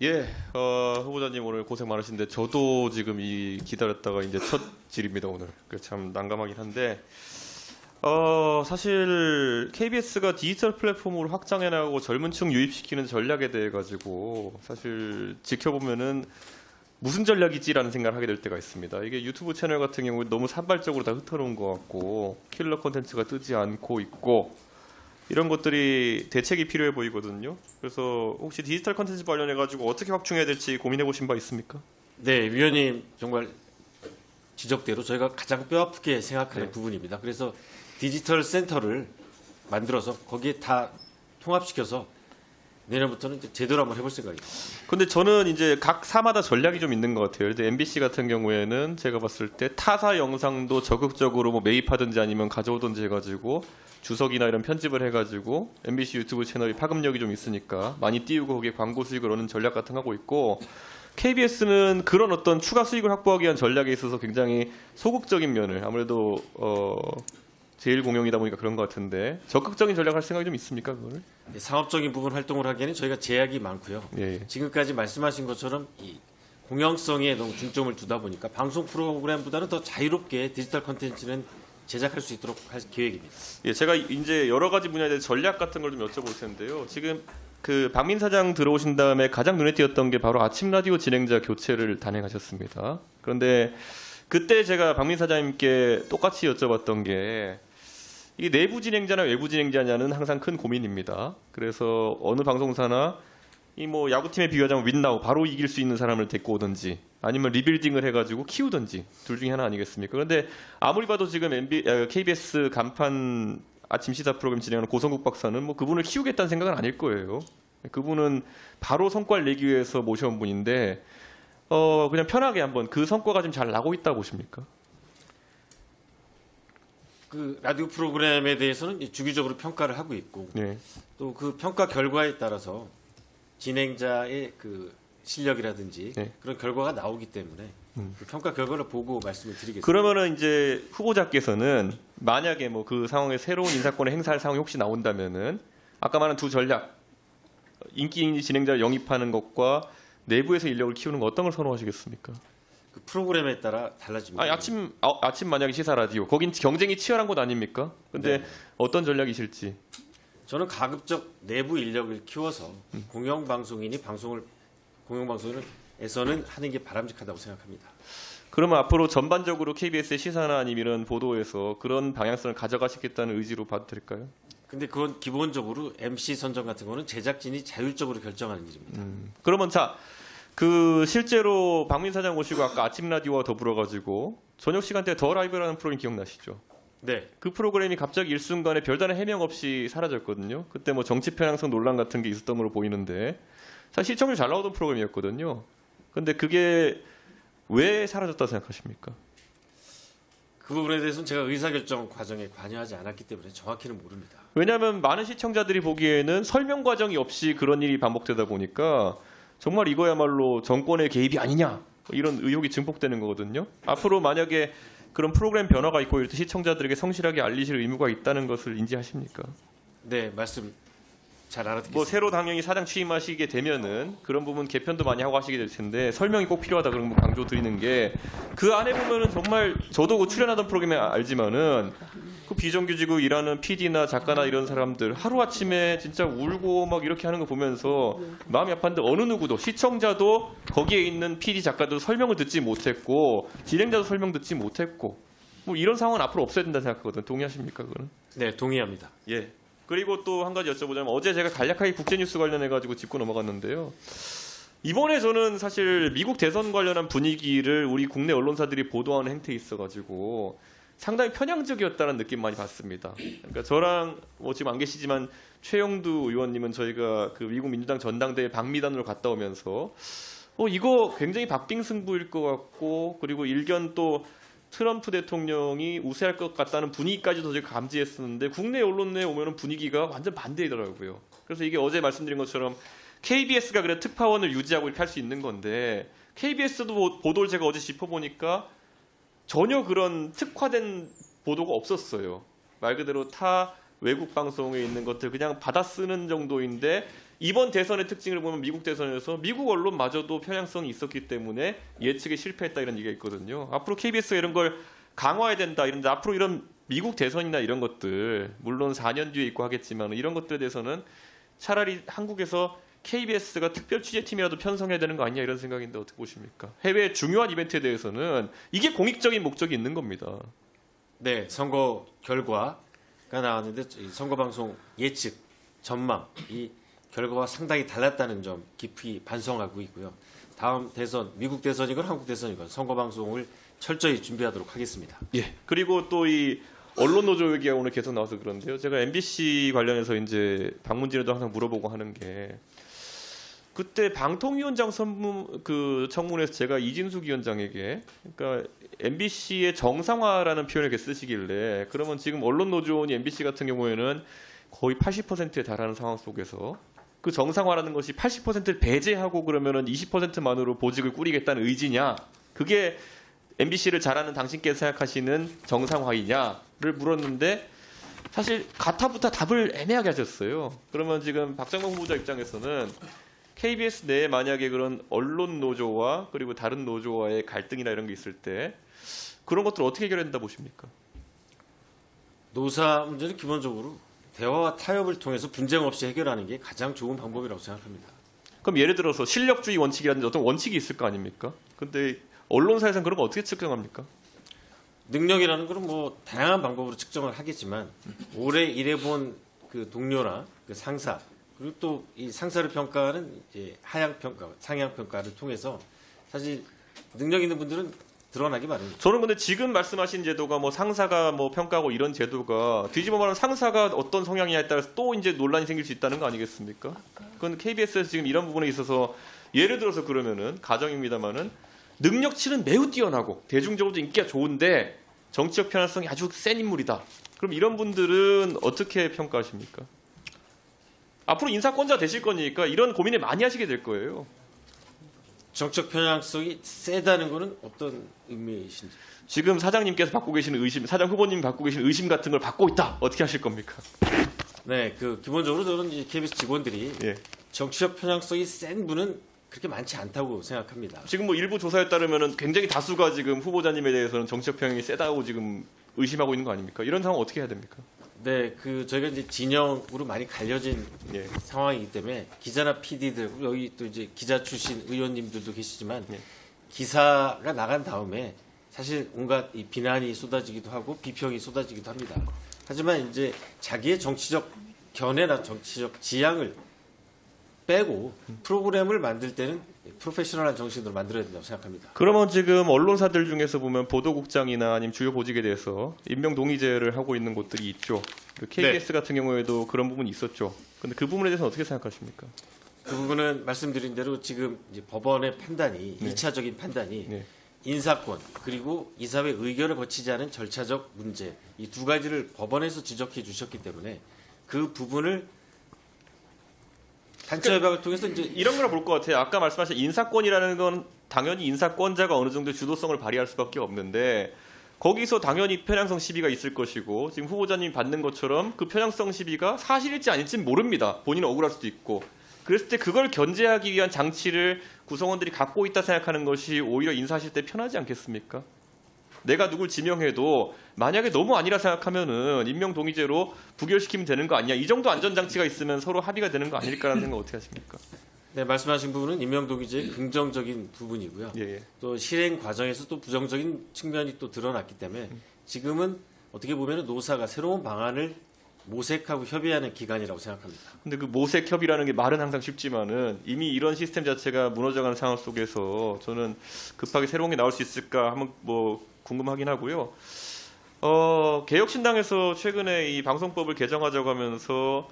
예, 후보자님 오늘 고생 많으신데 저도 지금 이 기다렸다가 이제 첫 질입니다 오늘. 참 난감하긴 한데 사실 KBS가 디지털 플랫폼으로 확장해 나가고 젊은 층 유입시키는 전략에 대해 가지고 사실 지켜보면은 무슨 전략이지라는 생각을 하게 될 때가 있습니다. 이게 유튜브 채널 같은 경우에 너무 산발적으로 다 흩어놓은 것 같고 킬러 콘텐츠가 뜨지 않고 있고 이런 것들이 대책이 필요해 보이거든요. 그래서 혹시 디지털 콘텐츠 관련해 가지고 어떻게 확충해야 될지 고민해 보신 바 있습니까? 네, 위원님 정말 지적대로 저희가 가장 뼈아프게 생각하는 네. 부분입니다. 그래서 디지털 센터를 만들어서 거기에 다 통합시켜서 내년부터는 이제 제대로 한번 해볼 생각입니다. 근데 저는 이제 각 사마다 전략이 좀 있는 것 같아요. 근데 MBC 같은 경우에는 제가 봤을 때 타사 영상도 적극적으로 뭐 매입하든지 아니면 가져오든지 해가지고 주석이나 이런 편집을 해가지고 MBC 유튜브 채널이 파급력이 좀 있으니까 많이 띄우고 거기에 광고 수익을 얻는 전략 같은 거 하고 있고 KBS는 그런 어떤 추가 수익을 확보하기 위한 전략에 있어서 굉장히 소극적인 면을 아무래도 제일 공영이다 보니까 그런 것 같은데 적극적인 전략할 생각이 좀 있습니까 그거를? 네, 상업적인 부분 활동을 하기에는 저희가 제약이 많고요. 예. 지금까지 말씀하신 것처럼 이 공영성에 너무 중점을 두다 보니까 방송 프로그램보다는 더 자유롭게 디지털 콘텐츠는 제작할 수 있도록 할 계획입니다. 예, 제가 이제 여러 가지 분야에 대해 전략 같은 걸 좀 여쭤볼 텐데요. 지금 그 박민 사장 들어오신 다음에 가장 눈에 띄었던 게 바로 아침 라디오 진행자 교체를 단행하셨습니다. 그런데 그때 제가 박민 사장님께 똑같이 여쭤봤던 게 이게 내부 진행자나 외부 진행자냐는 항상 큰 고민입니다. 그래서 어느 방송사나 이 뭐 야구팀에 비교하자면 윈나우 바로 이길 수 있는 사람을 데리고 오든지 아니면 리빌딩을 해가지고 키우든지 둘 중에 하나 아니겠습니까? 그런데 아무리 봐도 지금 KBS 간판 아침 시사 프로그램 진행하는 고성국 박사는 뭐 그분을 키우겠다는 생각은 아닐 거예요. 그분은 바로 성과를 내기 위해서 모셔온 분인데 그냥 편하게 한번 그 성과가 좀 잘 나고 있다고 보십니까? 그 라디오 프로그램에 대해서는 주기적으로 평가를 하고 있고 네. 또 그 평가 결과에 따라서 진행자의 그 실력이라든지 네. 그런 결과가 나오기 때문에 그 평가 결과를 보고 말씀을 드리겠습니다. 그러면은 이제 후보자께서는 만약에 뭐 그 상황에 새로운 인사권을 행사할 상황이 혹시 나온다면은 아까 말한 두 전략 인기 진행자를 영입하는 것과 내부에서 인력을 키우는 거 어떤 걸 선호하시겠습니까? 그 프로그램에 따라 달라집니다. 아니, 아침 만약에 시사 라디오 거긴 경쟁이 치열한 곳 아닙니까? 근데 네. 어떤 전략이실지. 저는 가급적 내부 인력을 키워서 공영방송인에서는 하는 게 바람직하다고 생각합니다. 그러면 앞으로 전반적으로 KBS의 시사나 아니면 이런 보도에서 그런 방향성을 가져가시겠다는 의지로 봐도 될까요? 근데 그건 기본적으로 MC 선정 같은 거는 제작진이 자율적으로 결정하는 일입니다. 그러면 자, 그 실제로 박민 사장 오시고 아까 아침 라디오와 더불어 가지고 저녁 시간대에 더 라이브라는 프로그램 기억나시죠? 네. 그 프로그램이 갑자기 일순간에 별다른 해명 없이 사라졌거든요. 그때 뭐 정치 편향성 논란 같은 게 있었던 걸로 보이는데 사실 시청률 잘 나오던 프로그램이었거든요. 근데 그게 왜 사라졌다고 생각하십니까? 그 부분에 대해서는 제가 의사결정 과정에 관여하지 않았기 때문에 정확히는 모릅니다. 왜냐하면 많은 시청자들이 보기에는 설명 과정이 없이 그런 일이 반복되다 보니까 정말 이거야말로 정권의 개입이 아니냐 이런 의혹이 증폭되는 거거든요. 앞으로 만약에 그런 프로그램 변화가 있고 이럴 때 시청자들에게 성실하게 알리실 의무가 있다는 것을 인지하십니까? 네, 말씀 잘 알아듣겠습니다. 뭐 새로 당연히 사장 취임하시게 되면은 그런 부분 개편도 많이 하고 하시게 될 텐데 설명이 꼭 필요하다 그런 거 강조 드리는 게 그 안에 보면은 정말 저도 그 출연하던 프로그램에 알지만은 그 비정규직으로 일하는 PD나 작가나 이런 사람들 하루 아침에 진짜 울고 막 이렇게 하는 거 보면서 마음이 아팠는데 어느 누구도 시청자도 거기에 있는 PD 작가도 설명을 듣지 못했고 진행자도 설명 듣지 못했고 뭐 이런 상황은 앞으로 없어야 된다 생각하거든요. 동의하십니까 그거는? 네, 동의합니다. 예. 그리고 또 한 가지 여쭤보자면 어제 제가 간략하게 국제뉴스 관련해 가지고 짚고 넘어갔는데요. 이번에 저는 사실 미국 대선 관련한 분위기를 우리 국내 언론사들이 보도하는 행태에 있어 가지고 상당히 편향적이었다는 느낌 많이 받습니다. 그러니까 저랑 뭐 지금 안 계시지만 최영두 의원님은 저희가 그 미국 민주당 전당대회 방미단으로 갔다 오면서 이거 굉장히 박빙승부일 것 같고 그리고 일견 또 트럼프 대통령이 우세할 것 같다는 분위기까지도 저희가 감지했었는데 국내 언론 내에 오면은 분위기가 완전 반대이더라고요. 그래서 이게 어제 말씀드린 것처럼 KBS가 그래 특파원을 유지하고 이렇게 할 수 있는 건데 KBS도 보도를 제가 어제 짚어보니까 전혀 그런 특화된 보도가 없었어요. 말 그대로 타 외국 방송에 있는 것들 그냥 받아 쓰는 정도인데 이번 대선의 특징을 보면 미국 대선에서 미국 언론마저도 편향성이 있었기 때문에 예측에 실패했다 이런 얘기가 있거든요. 앞으로 KBS가 이런 걸 강화해야 된다 이런데 앞으로 이런 미국 대선이나 이런 것들 물론 4년 뒤에 있고 하겠지만 이런 것들에 대해서는 차라리 한국에서 KBS가 특별 취재팀이라도 편성해야 되는 거 아니냐 이런 생각인데 어떻게 보십니까? 해외 중요한 이벤트에 대해서는 이게 공익적인 목적이 있는 겁니다. 네, 선거 결과가 나왔는데 이 선거 방송 예측, 전망 이 결과와 상당히 달랐다는 점 깊이 반성하고 있고요. 다음 대선, 미국 대선이건 한국 대선이건 선거 방송을 철저히 준비하도록 하겠습니다. 예. 그리고 또 이 언론 노조 얘기가 오늘 계속 나와서 그런데요. 제가 MBC 관련해서 이제 방문진에도 항상 물어보고 하는 게 그때 방통위원장 청문회에서 제가 이진숙 위원장에게 그러니까 MBC의 정상화라는 표현을 이렇게 쓰시길래 그러면 지금 언론 노조원이 MBC 같은 경우에는 거의 80%에 달하는 상황 속에서 그 정상화라는 것이 80%를 배제하고 그러면은 20%만으로 보직을 꾸리겠다는 의지냐? 그게 MBC를 잘하는 당신께서 생각하시는 정상화이냐를 물었는데 사실 가타부타 답을 애매하게 하셨어요. 그러면 지금 박장관 후보자 입장에서는 KBS 내에 만약에 그런 언론 노조와 그리고 다른 노조와의 갈등이나 이런 게 있을 때 그런 것들을 어떻게 해결한다 보십니까? 노사 문제는 기본적으로 대화와 타협을 통해서 분쟁 없이 해결하는 게 가장 좋은 방법이라고 생각합니다. 그럼 예를 들어서 실력주의 원칙이라든지 어떤 원칙이 있을 거 아닙니까? 근데 언론사에서는 그런 거 어떻게 측정합니까? 능력이라는 것은 뭐 다양한 방법으로 측정을 하겠지만 오래 일해본 그 동료나 그 상사 그리고 또 이 상사를 평가하는 이제 하향 평가, 상향 평가를 통해서 사실 능력 있는 분들은 드러나기 마련입니다. 저는 근데 지금 말씀하신 제도가 뭐 상사가 뭐 평가하고 이런 제도가 뒤집어 말하면 상사가 어떤 성향이냐에 따라서 또 이제 논란이 생길 수 있다는 거 아니겠습니까? 그건 KBS에서 지금 이런 부분에 있어서 예를 들어서 그러면은 가정입니다만은 능력치는 매우 뛰어나고 대중적으로도 인기가 좋은데 정치적 편향성이 아주 센 인물이다. 그럼 이런 분들은 어떻게 평가하십니까? 앞으로 인사권자 되실 거니까 이런 고민을 많이 하시게 될 거예요. 정책 편향성이 세다는 것은 어떤 의미이신지. 지금 사장님께서 받고 계시는 의심, 사장 후보님이 받고 계시는 의심 같은 걸 받고 있다. 어떻게 하실 겁니까? 네, 그 기본적으로 저는 이 KBS 직원들이 예. 정치적 편향성이 센 분은 그렇게 많지 않다고 생각합니다. 지금 뭐 일부 조사에 따르면은 굉장히 다수가 지금 후보자님에 대해서는 정치적 편향이 세다고 지금 의심하고 있는 거 아닙니까? 이런 상황 어떻게 해야 됩니까? 네, 그 저희가 이제 진영으로 많이 갈려진 예. 상황이기 때문에 기자나 PD들 여기 또 이제 기자 출신 의원님들도 계시지만 예. 기사가 나간 다음에 사실 온갖 이 비난이 쏟아지기도 하고 비평이 쏟아지기도 합니다. 하지만 이제 자기의 정치적 견해나 정치적 지향을 빼고 프로그램을 만들 때는 프로페셔널한 정신으로 만들어야 된다고 생각합니다. 그러면 지금 언론사들 중에서 보면 보도국장이나 아니면 주요 보직에 대해서 임명 동의제를 하고 있는 곳들이 있죠. 그 KBS 같은 경우에도 그런 부분이 있었죠. 근데 그 부분에 대해서는 어떻게 생각하십니까? 그 부분은 말씀드린 대로 지금 이제 법원의 판단이 네. 2차적인 판단이 네. 인사권 그리고 이사회 의결을 거치지 않은 절차적 문제 이 두 가지를 법원에서 지적해 주셨기 때문에 그 부분을 단체 협약을 통해서 이제 이런 걸 볼 것 같아요. 아까 말씀하신 인사권이라는 건 당연히 인사권자가 어느 정도 주도성을 발휘할 수밖에 없는데 거기서 당연히 편향성 시비가 있을 것이고 지금 후보자님이 받는 것처럼 그 편향성 시비가 사실일지 아닐지는 모릅니다. 본인은 억울할 수도 있고 그랬을 때 그걸 견제하기 위한 장치를 구성원들이 갖고 있다 생각하는 것이 오히려 인사하실 때 편하지 않겠습니까? 내가 누굴 지명해도 만약에 너무 아니라 생각하면은 임명 동의제로 부결시키면 되는 거 아니야? 이 정도 안전장치가 있으면 서로 합의가 되는 거 아닐까라는 생각 어떻게 하십니까? 네, 말씀하신 부분은 임명동의제의 긍정적인 부분이고요. 예, 예. 또 실행 과정에서 또 부정적인 측면이 또 드러났기 때문에 지금은 어떻게 보면 노사가 새로운 방안을 모색하고 협의하는 기간이라고 생각합니다. 근데 그 모색 협의라는 게 말은 항상 쉽지만은 이미 이런 시스템 자체가 무너져가는 상황 속에서 저는 급하게 새로운 게 나올 수 있을까 한번 뭐 궁금하긴 하고요. 개혁신당에서 최근에 이 방송법을 개정하자고 하면서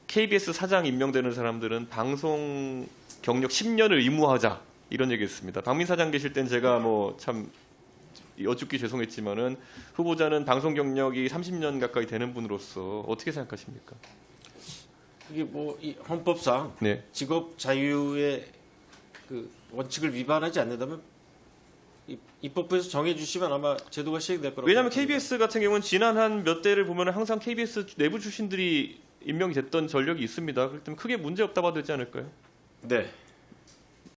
KBS 사장 임명되는 사람들은 방송 경력 10년을 의무화하자 이런 얘기했습니다. 박민 사장 계실 땐 제가 뭐 참 여쭙기 죄송했지만은 후보자는 방송 경력이 30년 가까이 되는 분으로서 어떻게 생각하십니까? 이게 뭐 이 헌법상 네. 직업 자유의 그 원칙을 위반하지 않는다면 입법부에서 정해주시면 아마 제도가 시행될 거라고. 왜냐하면 생각합니다. KBS 같은 경우는 지난 한 몇 대를 보면 항상 KBS 내부 출신들이 임명이 됐던 전력이 있습니다. 그렇기 때문에 크게 문제 없다 봐도 되지 않을까요? 네.